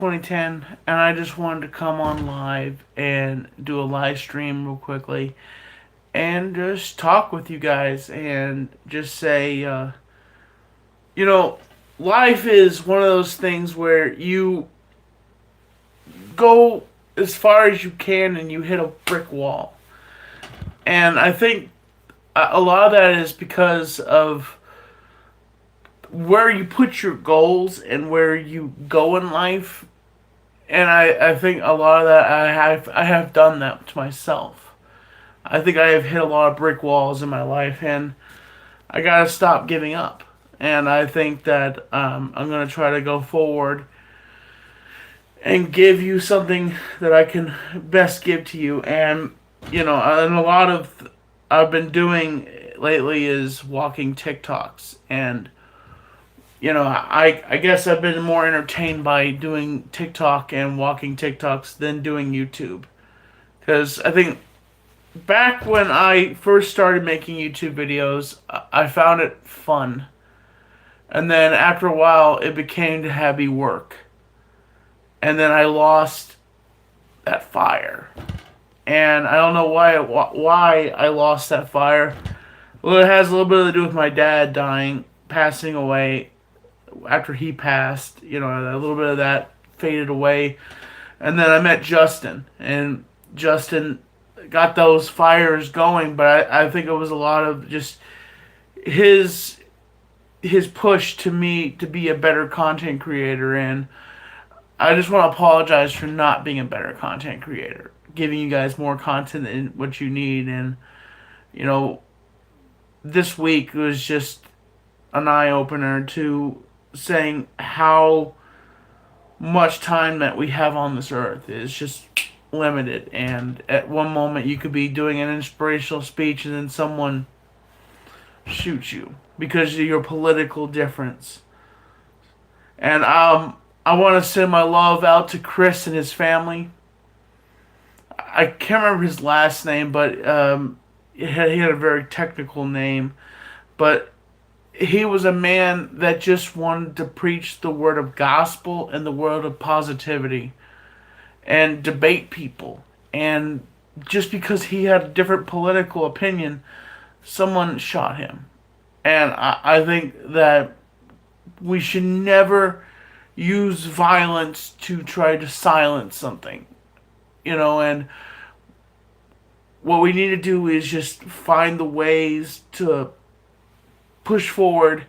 2010, and I just wanted to come on live and do a live stream real quickly and just talk with you guys and just say, you know, life is one of those things where you go as far as you can and you hit a brick wall. And I think a lot of that is because of where you put your goals and where you go in life. And I think a lot of that I have done that to myself. I think I have hit a lot of brick walls in my life, and I gotta stop giving up. And I think that I'm gonna try to go forward and give you something that I can best give to you. And a lot of I've been doing lately is walking TikToks, and I guess I've been more entertained by doing TikTok and walking TikToks than doing YouTube. Because I think back when I first started making YouTube videos, I found it fun. And then after a while, it became heavy work. And then I lost that fire. And I don't know why I lost that fire. Well, it has a little bit to do with my dad passing away after he passed. A little bit of that faded away. And then I met Justin. And Justin got those fires going, but I think it was a lot of just his his push to me to be a better content creator, and I just want to apologize for not being a better content creator, giving you guys more content than what you need. And you know this week was just an eye opener to saying how much time that we have on this earth is just limited. And at one moment, you could be doing an inspirational speech, and then someone shoots you because of your political difference. And I want to send my love out to Chris and his family. I can't remember his last name, but he had a very technical name. But he was a man that just wanted to preach the word of gospel and the word of positivity and debate people. And just because he had a different political opinion, someone shot him. And I think that we should never use violence to try to silence something. And what we need to do is just find the ways to push forward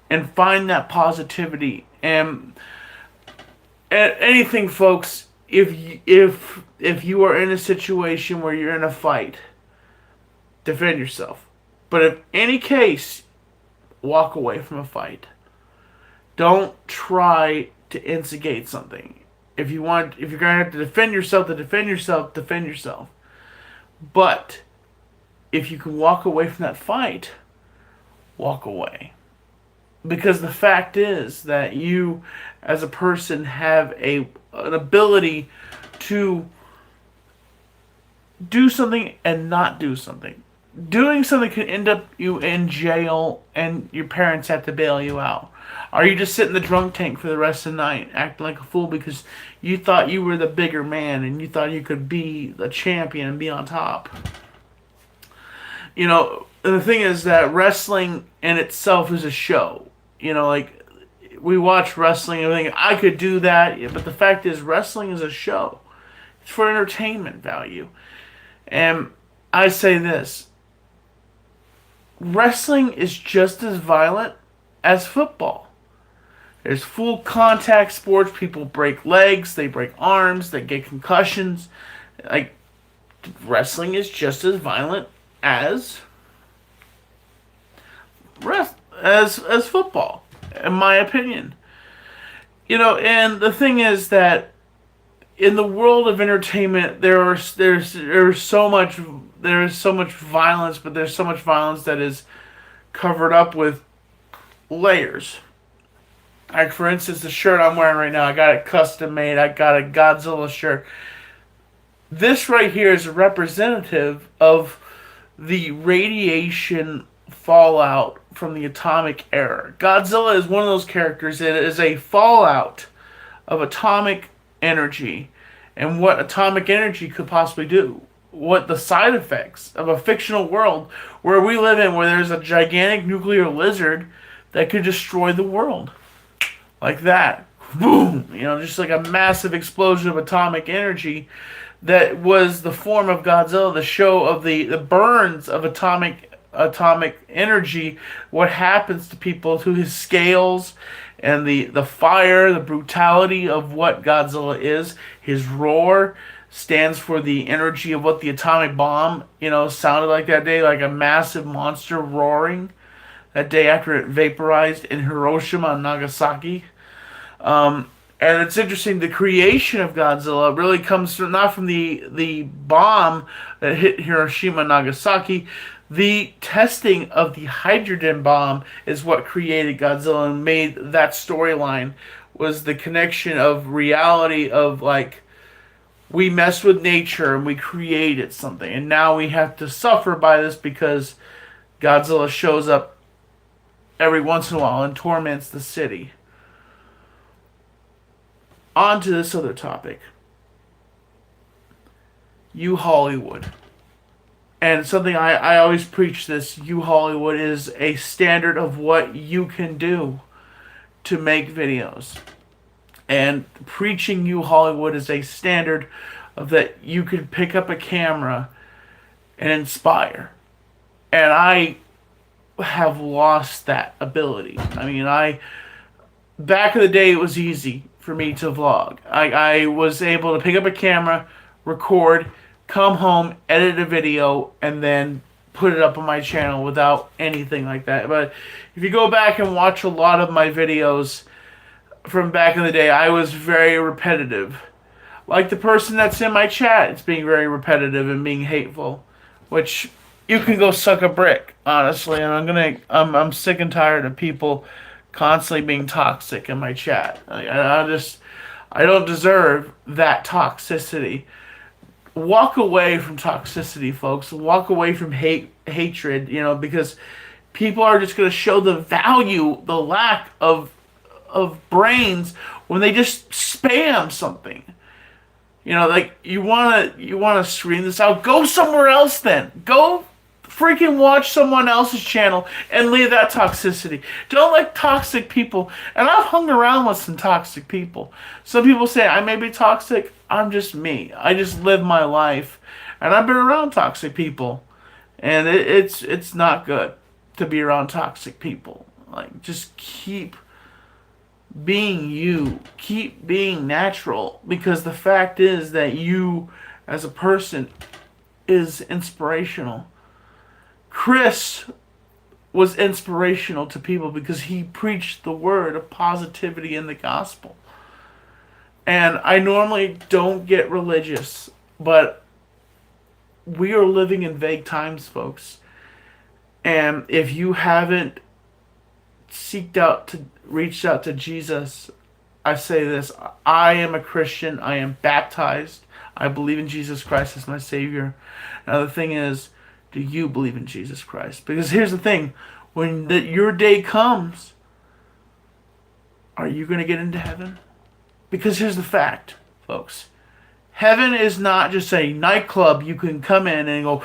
and find that positivity. And anything, folks, if you are in a situation where you're in a fight, defend yourself. But if any case, walk away from a fight. Don't try to instigate something. If you're gonna have to defend yourself, defend yourself. But if you can walk away from that fight, walk away. Because the fact is that you, as a person, have an ability to do something and not do something. Doing something can end up you in jail, and your parents have to bail you out. Or you just sit in the drunk tank for the rest of the night, acting like a fool because you thought you were the bigger man and you thought you could be the champion and be on top. The thing is that wrestling in itself is a show. Like, we watch wrestling and we think, I could do that. Yeah, but the fact is, wrestling is a show. It's for entertainment value. And I say this. Wrestling is just as violent as football. There's full contact sports. People break legs, they break arms, they get concussions. Like, wrestling is just as violent as as football, in my opinion. And the thing is that in the world of entertainment, there's so much violence, but there's so much violence that is covered up with layers. Like, for instance, the shirt I'm wearing right now, I got it custom made. I got a Godzilla shirt. This right here is a representative of the radiation fallout from the atomic era. Godzilla is one of those characters that is a fallout of atomic energy and what atomic energy could possibly do. What the side effects of a fictional world where we live in, where there's a gigantic nuclear lizard that could destroy the world. Like that. Boom! Just like a massive explosion of atomic energy that was the form of Godzilla, the show of the burns of atomic energy, what happens to people through his scales and the fire, the brutality of what Godzilla is. His roar stands for the energy of what the atomic bomb, sounded like that day, like a massive monster roaring that day after it vaporized in Hiroshima and Nagasaki. And it's interesting, the creation of Godzilla really comes from, not from the bomb that hit Hiroshima and Nagasaki. The testing of the hydrogen bomb is what created Godzilla and made that storyline, was the connection of reality of, like, we messed with nature and we created something. And now we have to suffer by this because Godzilla shows up every once in a while and torments the city. On to this other topic. You Hollywood. And something I always preach this, you Hollywood is a standard of what you can do to make videos. And preaching you Hollywood is a standard of that you can pick up a camera and inspire. And I have lost that ability. I mean, back in the day it was easy for me to vlog. I was able to pick up a camera, record, come home, edit a video, and then put it up on my channel without anything like that. But if you go back and watch a lot of my videos from back in the day, I was very repetitive. Like the person that's in my chat, it's being very repetitive and being hateful, which you can go suck a brick, honestly. And I'm sick and tired of people constantly being toxic in my chat. I don't deserve that toxicity. Walk away from toxicity, folks. Walk away from hatred, because people are just going to show the value, the lack of brains when they just spam something. Like you want to scream this out, go somewhere else then. Go freaking watch someone else's channel and leave that toxicity. Don't let toxic people, and I've hung around with some toxic people. Some people say I may be toxic. I'm just me. I just live my life. And I've been around toxic people. And it's not good to be around toxic people. Like, just keep being you. Keep being natural. Because the fact is that you, as a person, is inspirational. Chris was inspirational to people because he preached the word of positivity in the gospel. And I normally don't get religious, but we are living in vague times, folks. And if you haven't reached out to Jesus, I say this: I am a Christian. I am baptized. I believe in Jesus Christ as my Savior. Now the thing is, do you believe in Jesus Christ? Because here's the thing: when your day comes, are you going to get into heaven? Because here's the fact, folks. Heaven is not just a nightclub you can come in and go.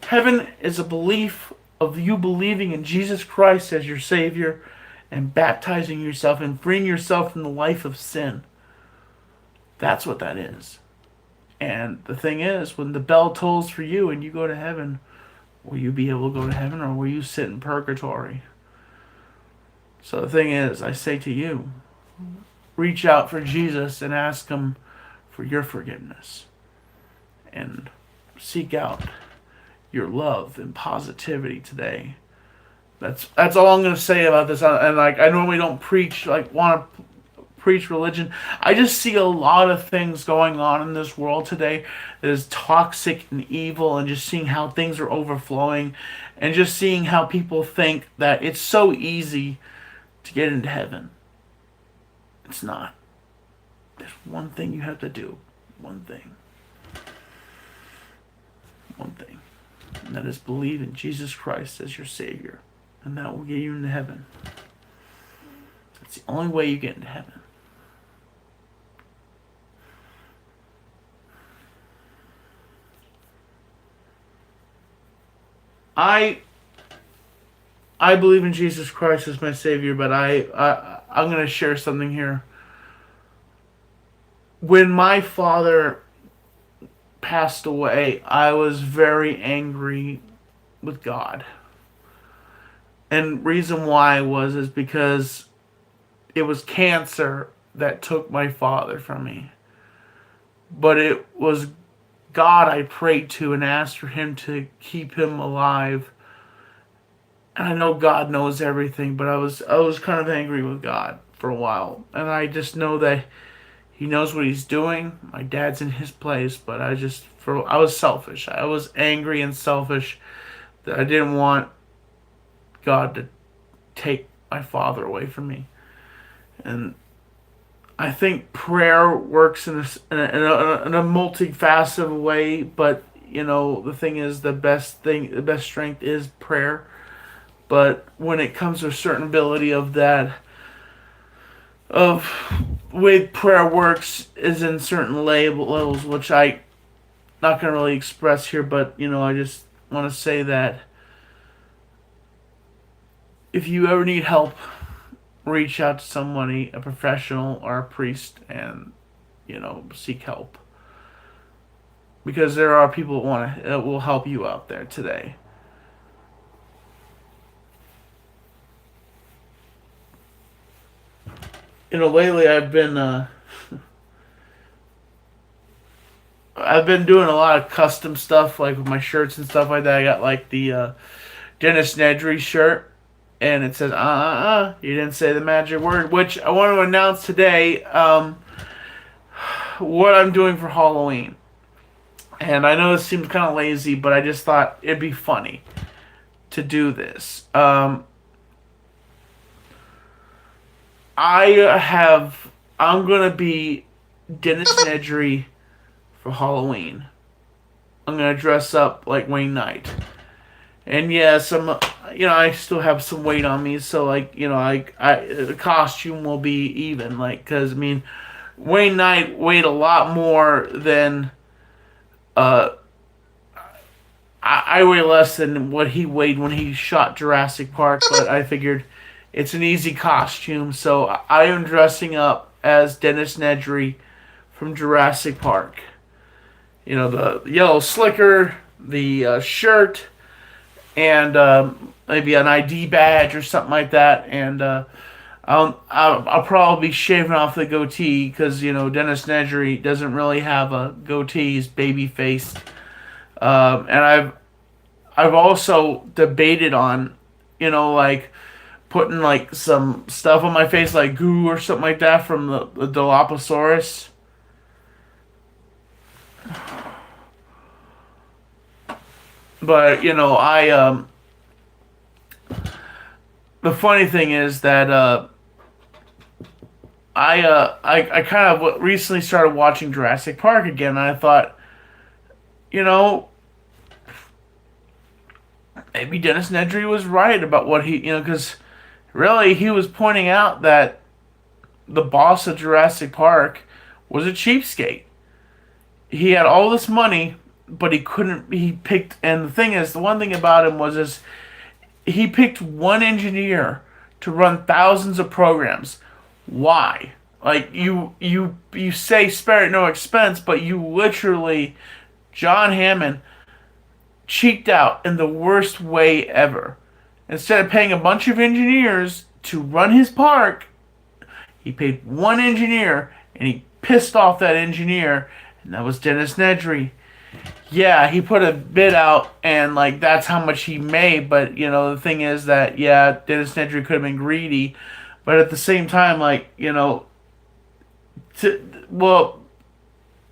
Heaven is a belief of you believing in Jesus Christ as your Savior and baptizing yourself and freeing yourself from the life of sin. That's what that is. And the thing is, when the bell tolls for you and you go to heaven, will you be able to go to heaven, or will you sit in purgatory? So the thing is, I say to you, reach out for Jesus and ask Him for your forgiveness. And seek out your love and positivity today. That's all I'm going to say about this. And I normally don't want to preach religion. I just see a lot of things going on in this world today that is toxic and evil, and just seeing how things are overflowing, and just seeing how people think that it's so easy to get into heaven. It's not. There's one thing you have to do. One thing. One thing. And that is believe in Jesus Christ as your Savior. And that will get you into heaven. That's the only way you get into heaven. I I believe in Jesus Christ as my savior, but I'm gonna share something here. When my father passed away, I was very angry with God. And reason why was is because it was cancer that took my father from me. But it was God I prayed to and asked for him to keep him alive. And I know God knows everything, but I was kind of angry with God for a while. And I just know that he knows what he's doing. My dad's in his place, but I was selfish. I was angry and selfish that I didn't want God to take my father away from me. And I think prayer works in a multifaceted way, but the thing is, the best strength is prayer. But when it comes to a certain ability of way prayer works is in certain levels, which I not gonna really express here, but I just want to say that if you ever need help, reach out to somebody, a professional or a priest, and seek help because there are people that will help you out there today. Lately I've been doing a lot of custom stuff like with my shirts and stuff like that. I got like the Dennis Nedry shirt, and it says you didn't say the magic word, which I want to announce today. What I'm doing for Halloween. And I know this seems kind of lazy, but I just thought it'd be funny to do this. I have. I'm gonna be Dennis Nedry for Halloween. I'm gonna dress up like Wayne Knight, and yes, I still have some weight on me, so the costume will be even, like, cause I mean, Wayne Knight weighed a lot more than I weigh less than what he weighed when he shot Jurassic Park, but I figured it's an easy costume, so I am dressing up as Dennis Nedry from Jurassic Park. The yellow slicker, the shirt, and maybe an ID badge or something like that, and I'll probably be shaving off the goatee because Dennis Nedry doesn't really have a goatee; he's baby faced. And I've also debated on, like putting like some stuff on my face, like goo or something like that from the Dilophosaurus. But the funny thing is that I kind of recently started watching Jurassic Park again, and I thought, you know, maybe Dennis Nedry was right about what because really he was pointing out that the boss of Jurassic Park was a cheapskate. He had all this money, but he couldn't. He picked, and the thing is, the one thing about him was he picked one engineer to run thousands of programs. Why? Like you say spare at no expense, but you literally John Hammond cheeked out in the worst way ever. Instead of paying a bunch of engineers to run his park, he paid one engineer and he pissed off that engineer, and that was Dennis Nedry. Yeah, he put a bid out and like that's how much he made, but the thing is that yeah, Dennis Nedry could have been greedy, but at the same time well,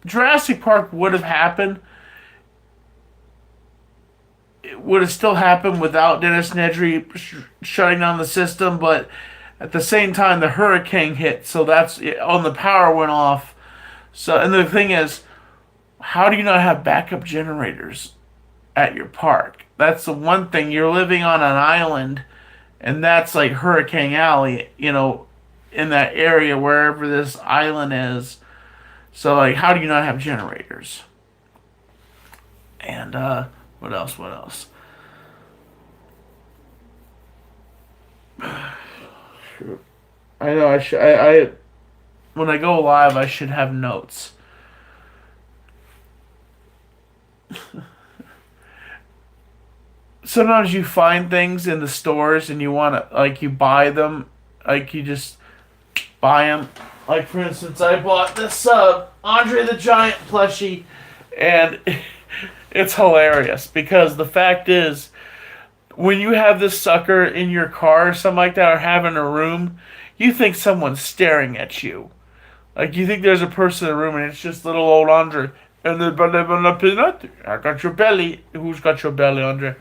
Jurassic Park would have happened. It would have still happened without Dennis Nedry shutting down the system, but at the same time the hurricane hit, so that's on the power went off. So and the thing is, how do you not have backup generators at your park? That's the one thing. You're living on an island, and that's like Hurricane Alley, in that area wherever this island is. So like, how do you not have generators? And what else? What else? I know I should. I when I go live, I should have notes. Sometimes you find things in the stores and you want to, like, you buy them, like you just buy them. Like, for instance, I bought this Andre the Giant plushie, and it's hilarious because the fact is, when you have this sucker in your car or something like that, or have in a room, you think someone's staring at you. Like, you think there's a person in the room and it's just little old Andre. And the belly on the peanut. I got your belly. Who's got your belly, Andre?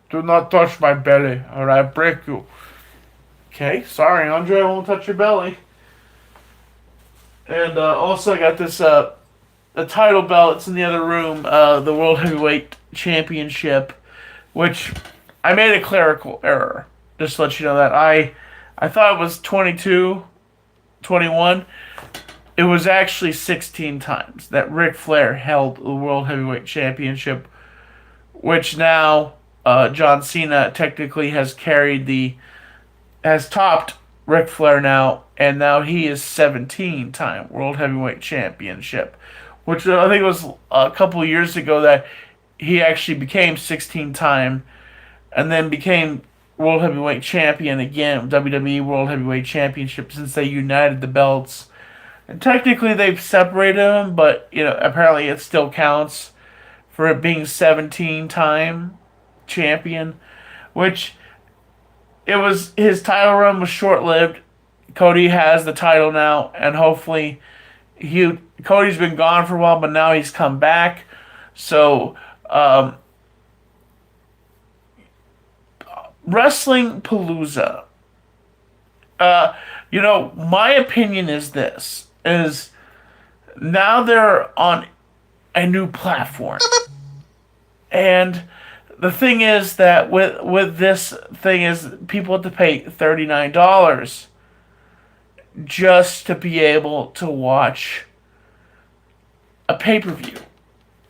Do not touch my belly, or I break you. Okay, sorry, Andre, I won't touch your belly. And also, I got this a title belt. It's in the other room. The World Heavyweight Championship, which I made a clerical error. Just to let you know that I thought it was 22, 21. It was actually 16 times that Ric Flair held the World Heavyweight Championship, which now John Cena technically has topped Ric Flair now, and now he is 17-time World Heavyweight Championship, which I think was a couple of years ago that he actually became 16-time, and then became World Heavyweight Champion again, WWE World Heavyweight Championship, since they united the belts. And technically they've separated them, but apparently it still counts for it being 17-time champion, which it was his title run was short lived. Cody has the title now, and hopefully Cody's been gone for a while, but now he's come back. So Wrestling Palooza. My opinion is this: is now they're on a new platform, and the thing is that with this thing is people have to pay $39 just to be able to watch a pay-per-view.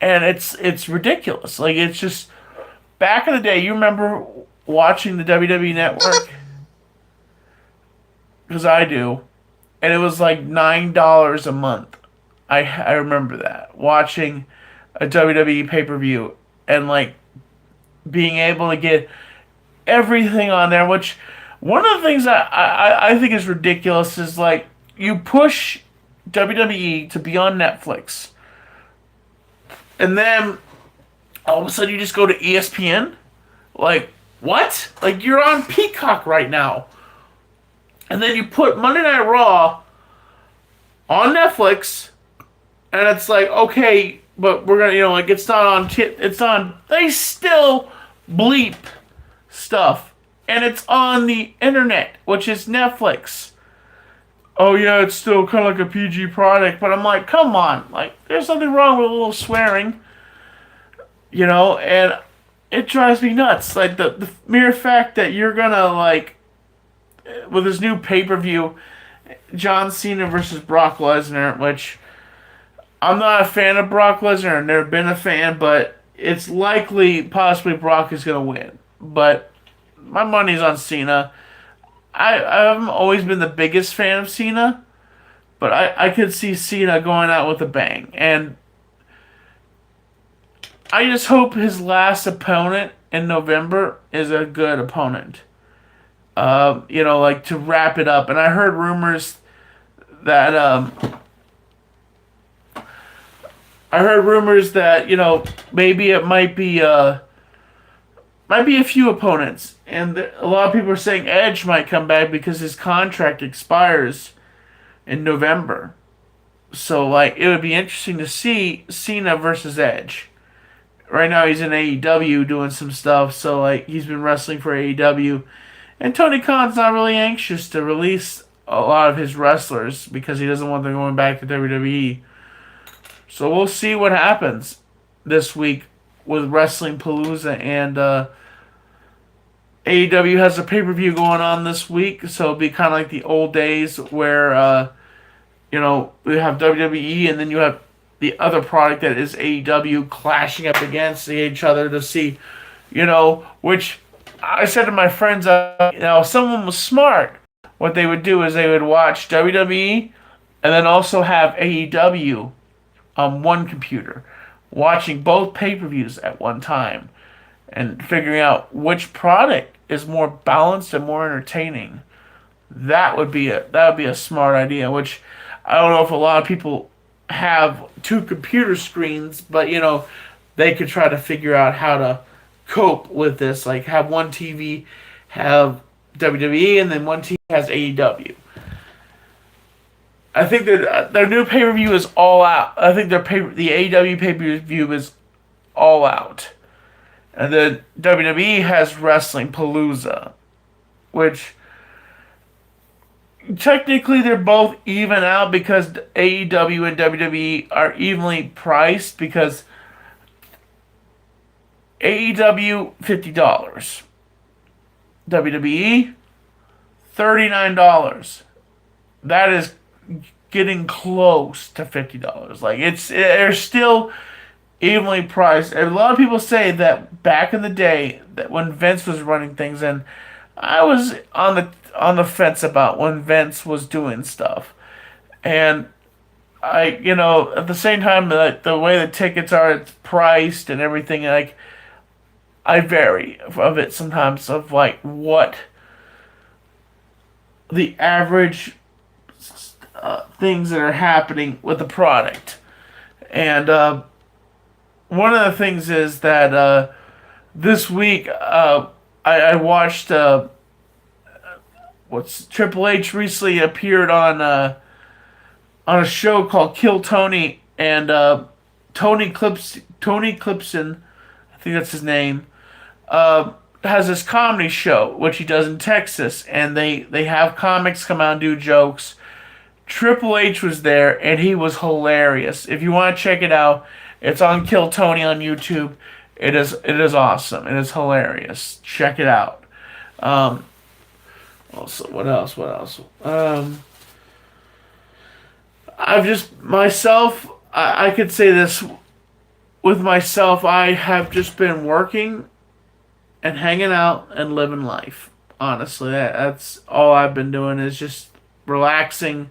And it's ridiculous. Like, it's just, back in the day, you remember watching the WWE Network? Because I do. And it was like $9 a month. I remember that. Watching a WWE pay-per-view and like being able to get everything on there, which one of the things I think is ridiculous is, like, you push WWE to be on Netflix, and then all of a sudden you just go to ESPN? Like, what? Like, you're on Peacock right now. And then you put Monday Night Raw on Netflix, and it's like, okay, but we're gonna, like, it's not on, it's on, they still bleep stuff, and it's on the internet, which is Netflix. Oh yeah, it's still kind of like a PG product, but I'm like, come on, like, there's something wrong with a little swearing, and it drives me nuts. Like, the mere fact that you're gonna, like, with this new pay-per-view, John Cena versus Brock Lesnar, which I'm not a fan of Brock Lesnar, I've never been a fan, but it's likely, possibly, Brock is going to win. But my money's on Cena. I haven't always been the biggest fan of Cena, but I could see Cena going out with a bang. And I just hope his last opponent in November is a good opponent. Like, to wrap it up. And I heard rumors that maybe it might be a few opponents, and a lot of people are saying Edge might come back because his contract expires in November. So, like, it would be interesting to see Cena versus Edge. Right now he's in AEW doing some stuff, so, like, he's been wrestling for AEW, and Tony Khan's not really anxious to release a lot of his wrestlers because he doesn't want them going back to WWE. So we'll see what happens this week with Wrestling Palooza, and AEW has a pay-per-view going on this week, so it'll be kind of like the old days where, we have WWE, and then you have the other product that is AEW clashing up against each other to see, which I said to my friends, if someone was smart, what they would do is they would watch WWE and then also have AEW on one computer, watching both pay-per-views at one time and figuring out which product is more balanced and more entertaining. That would be a smart idea, which I don't know if a lot of people have two computer screens, but they could try to figure out how to cope with this. Like have one TV have WWE and then one TV has AEW. I think that their new pay per view is all out. I think the AEW pay per view is all out, and then WWE has Wrestling Palooza, which technically they're both even out because AEW and WWE are evenly priced because AEW $50, WWE $39. That is getting close to $50. Like they're still evenly priced. And a lot of people say that back in the day, that when Vince was running things, and I was on the fence about when Vince was doing stuff, and at the same time, like the way the tickets are, it's priced and everything. Like I vary of it sometimes of like what the average things that are happening with the product. And one of the things is that this week I watched what's Triple H recently appeared on a show called Kill Tony, and Tony Clipson, I think that's his name, has this comedy show which he does in Texas, and they have comics come out and do jokes. Triple H was there, and he was hilarious. If you want to check it out, it's on Kill Tony on YouTube. It is awesome. It is hilarious. Check it out. Also, what else? What else? I've just myself. I could say this with myself. I have just been working and hanging out and living life. Honestly, that's all I've been doing is just relaxing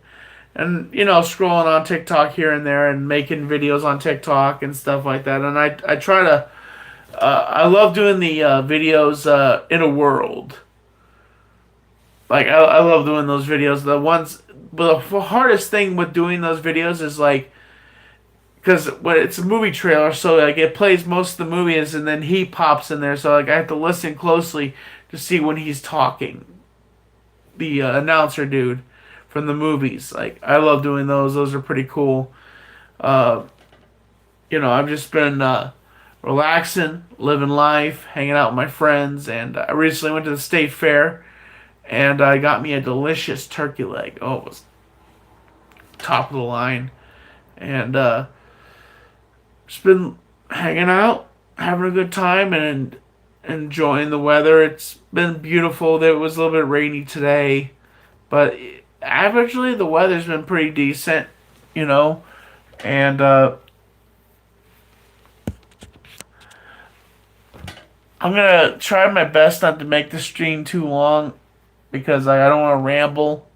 and scrolling on TikTok here and there and making videos on TikTok and stuff like that. And I try to I love doing the videos in a world. Like I love doing those videos. But the hardest thing with doing those videos is like because when it's a movie trailer, so like it plays most of the movies and then he pops in there, so like I have to listen closely to see when he's talking. The announcer dude from the movies. Like I love doing those. Those are pretty cool. I've just been relaxing, living life, hanging out with my friends, and I recently went to the state fair, and I got me a delicious turkey leg. Oh, it was top of the line, and just been hanging out, having a good time, and enjoying the weather. It's been beautiful. It was a little bit rainy today, but averagely the weather's been pretty decent, and I'm gonna try my best not to make the stream too long because I don't want to ramble.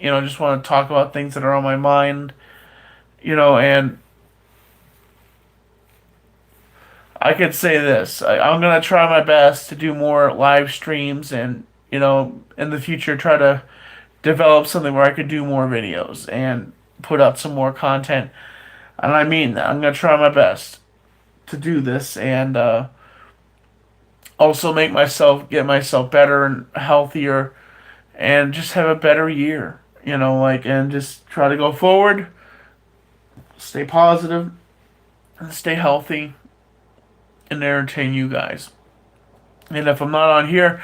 Just want to talk about things that are on my mind. And I could say this: I'm gonna try my best to do more live streams, and in the future try to develop something where I could do more videos and put out some more content. And I mean that. I'm gonna try my best to do this and also get myself better and healthier and just have a better year, and just try to go forward, stay positive, and stay healthy and entertain you guys. And if I'm not on here,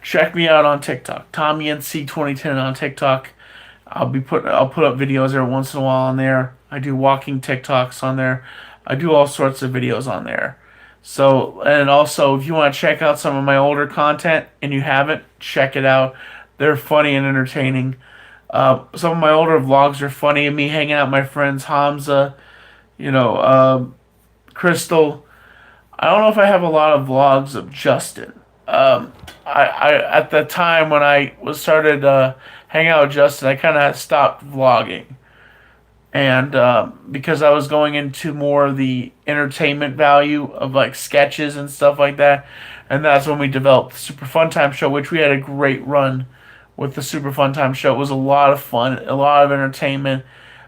check me out on TikTok, TommyNC2010 on TikTok. I'll put up videos every once in a while on there. I do walking TikToks on there. I do all sorts of videos on there. So, and also, if you want to check out some of my older content and you haven't, check it out. They're funny and entertaining. Some of my older vlogs are funny of me hanging out with my friends, Hamza, Crystal. I don't know if I have a lot of vlogs of Justin. at the time when I was started hanging out with Justin, I kind of stopped vlogging, and because I was going into more of the entertainment value of like sketches and stuff like that, and that's when we developed the Super Fun Time Show, which we had a great run with the Super Fun Time Show. It was a lot of fun, a lot of entertainment.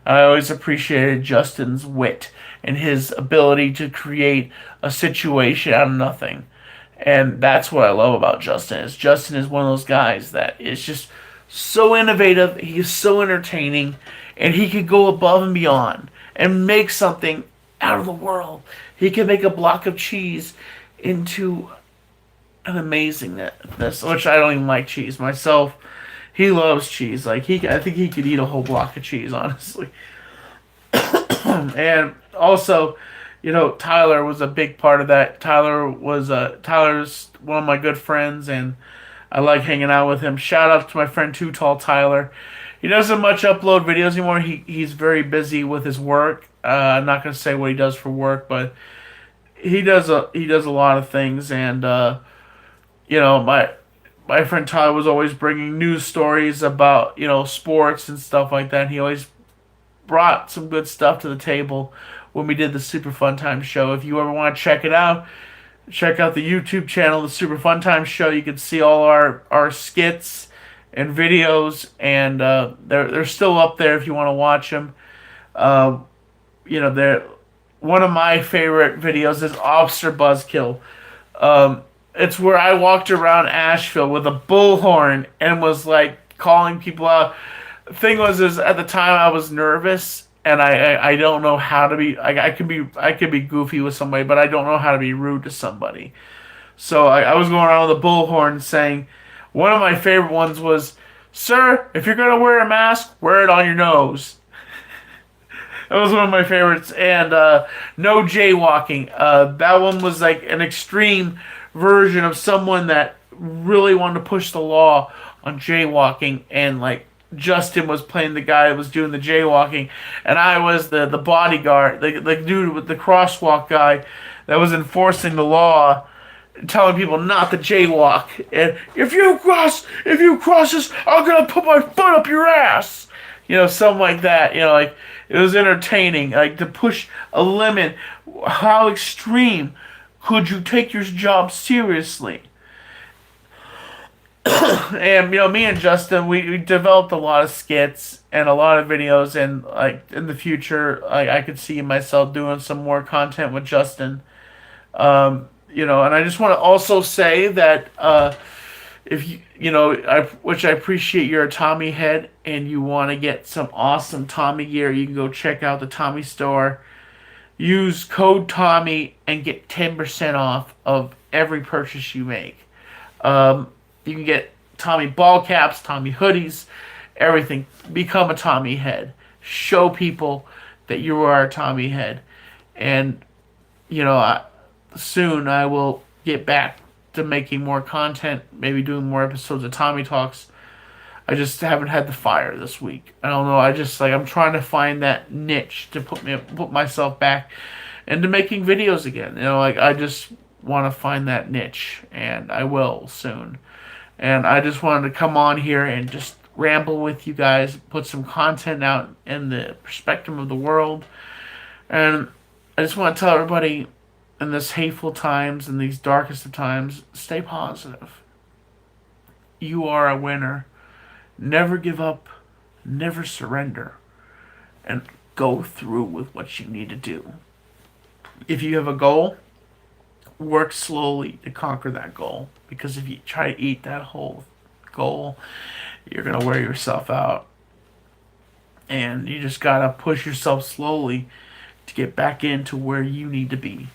I always appreciated Justin's wit and his ability to create a situation out of nothing. And that's what I love about Justin. Is Justin is one of those guys that is just so innovative, he's so entertaining, and he could go above and beyond and make something out of the world. He can make a block of cheese into an amazingness, which I don't even like cheese myself. He loves cheese. I think he could eat a whole block of cheese, honestly. And also, Tyler was a big part of that. Tyler's one of my good friends, and I like hanging out with him. Shout out to my friend Too Tall Tyler. He doesn't much upload videos anymore. He's very busy with his work. I'm not gonna say what he does for work, but he does a lot of things, and my friend Tyler was always bringing news stories about sports and stuff like that. He always brought some good stuff to the table when we did the Super Fun Time Show. If you ever want to check it out, check out the YouTube channel, the Super Fun Time Show. You can see all our skits and videos, and they're still up there if you want to watch them. They're one of my favorite videos is Officer Buzzkill. It's where I walked around Asheville with a bullhorn and was like calling people out. The thing was, is at the time I was nervous, and I don't know how to be. I could be goofy with somebody, but I don't know how to be rude to somebody. So I was going around with a bullhorn saying, one of my favorite ones was, "Sir, if you're gonna wear a mask, wear it on your nose." That was one of my favorites. And no jaywalking. That one was like an extreme version of someone that really wanted to push the law on jaywalking, and like Justin was playing the guy that was doing the jaywalking, and I was the bodyguard, the dude with the crosswalk guy that was enforcing the law, telling people not to jaywalk. And if you cross this, I'm gonna put my foot up your ass. Something like that. Like it was entertaining. Like to push a limit. How extreme could you take your job seriously? And me and Justin, we developed a lot of skits and a lot of videos, and like in the future, I could see myself doing some more content with Justin. And I just want to also say that if which I appreciate, you're a Tommy head and you want to get some awesome Tommy gear, you can go check out the Tommy store. Use code Tommy and get 10% off of every purchase you make. You can get Tommy ball caps, Tommy hoodies, everything. Become a Tommy head. Show people that you are a Tommy head. And, soon I will get back to making more content, maybe doing more episodes of Tommy Talks. I just haven't had the fire this week. I don't know. I'm trying to find that niche to put myself back into making videos again. I just want to find that niche, and I will soon. And I just wanted to come on here and just ramble with you guys, put some content out in the perspective of the world. And I just want to tell everybody in this hateful times, in these darkest of times, stay positive. You are a winner. Never give up, never surrender, and go through with what you need to do. If you have a goal, work slowly to conquer that goal. Because if you try to eat that whole goal, you're going to wear yourself out. And you just got to push yourself slowly to get back into where you need to be.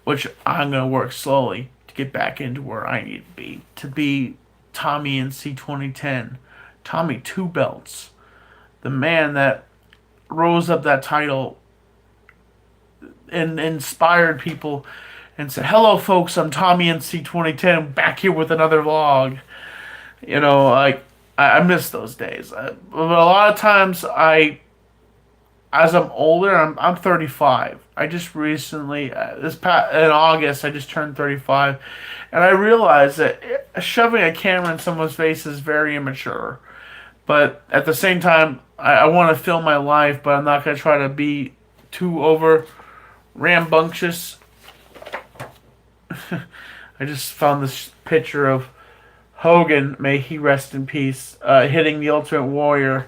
Which I'm going to work slowly to get back into where I need to be. To be Tommy in C2010. Tommy Two Belts, the man that rose up that title and inspired people and said, "Hello, folks, I'm Tommy in C2010, back here with another vlog." I miss those days. But a lot of times I as I'm older, I'm 35. I just recently in August I just turned 35, and I realized that shoving a camera in someone's face is very immature. But at the same time, I want to film my life, but I'm not gonna try to be too over rambunctious. I just found this picture of Hogan, may he rest in peace, hitting the Ultimate Warrior.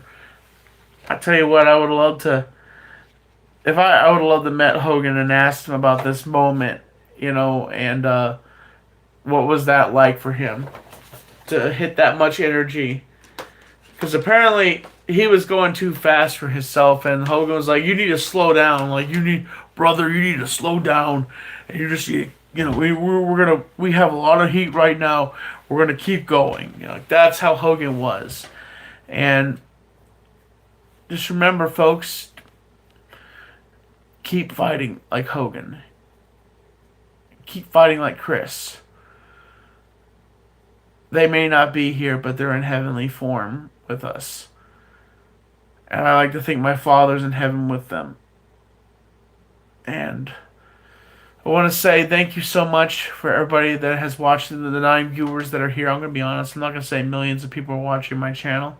I tell you what, I would love to. If I would love to met Hogan and asked him about this moment, and what was that like for him to hit that much energy? Because apparently he was going too fast for himself, and Hogan was like, "You need to slow down. Like brother, you need to slow down. And you just, we have a lot of heat right now. We're gonna keep going." That's how Hogan was, and just remember, folks, keep fighting like Hogan. Keep fighting like Chris. They may not be here, but they're in heavenly form with us. And I like to think my Father's in heaven with them. And I want to say thank you so much for everybody that has watched, the 9 viewers that are here. I'm going to be honest, I'm not going to say millions of people are watching my channel.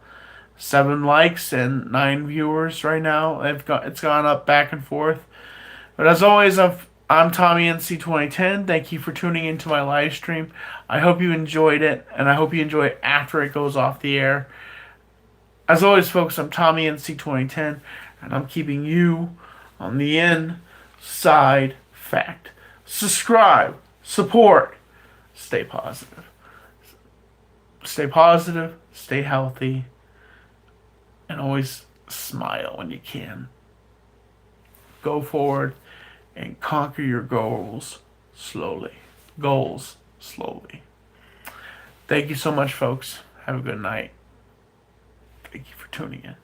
7 likes and 9 viewers right now. It's gone up back and forth. But as always, I'm Tommy NC2010. Thank you for tuning into my live stream. I hope you enjoyed it, and I hope you enjoy it after it goes off the air. As always, folks, I'm Tommy NC2010, and I'm keeping you on the inside fact. Subscribe, support, stay positive. Stay positive, stay healthy, and always smile when you can. Go forward and conquer your goals slowly. Thank you so much, folks. Have a good night. Thank you for tuning in.